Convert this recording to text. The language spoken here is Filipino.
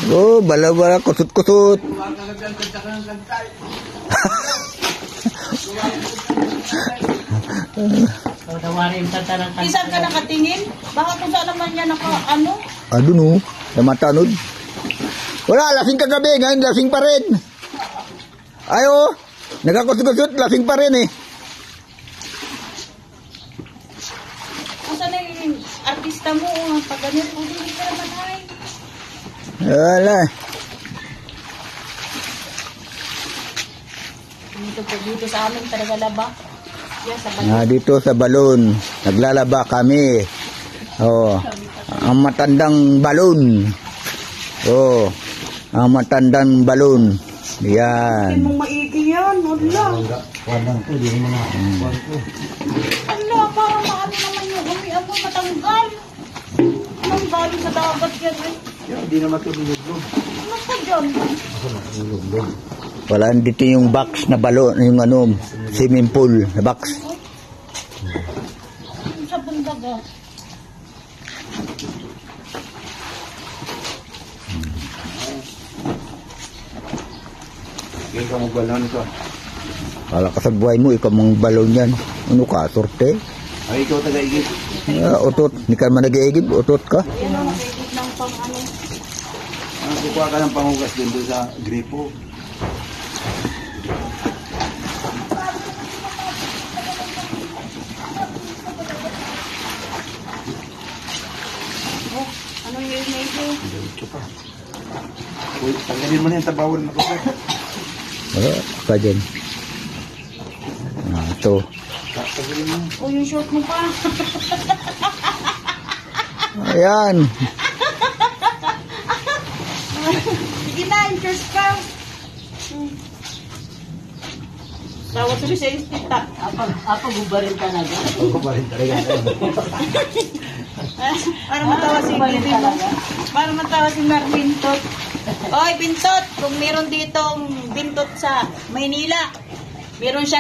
Oh, bala-bala, kusut-kusut. Isang ka nakatingin? Baka kung saan naman niya ano? Ano no? Namatanod. Wala, lasing kagabi. Ngayon, lasing pa rin. Ayo, nagkakusut-kusut, lasing pa rin eh. Saan na yung artista mo? Pag ganyan, hindi ka naman ay. Wala. Dito sa amin talaga laba. Yan, sa balon. Dito sa balon, naglalaba kami. Oh, ang matandang balon. Oh, ang matandang balon. Hindi Yan. mong maigi yan. Wala. Walang ko, di mo na. Wala, parang maano naman yung umian mo matanggal. Anong galing sa dagat yan eh? Hindi naman ito nilog-log. Ano pa dyan? Nilog-log. Wala dito yung box na balon, yung ano, swimming pool na box. Sa bundaga. Kaya ka magbalon ko. Kala ka sa buhay mo, ikaw mong balon yan. Ano ka, sorte? Ay, ikaw taga-igit. Utot, hindi ka man nag-iigib, utot ka. Yan o, nakikit ng pang ano. Kukuha ka ng pangugas din doon sa gripo. Oh, ano yung medyo? Diretso pa. Uy, tanggalin mo na yung tabawan na kapag. Wala ka dyan. Ito. Tanggalin mo. Oh, yung short mo pa. Ayan. Sige na, interest ka. Tawag sabi sa istita. Apa gubarin talaga. Ako pa rin talaga. Para matawa si Bibi mo. Para matawa si Mark Bintot. Oy, Bintot, kung meron ditong Bintot sa Maynila, meron siya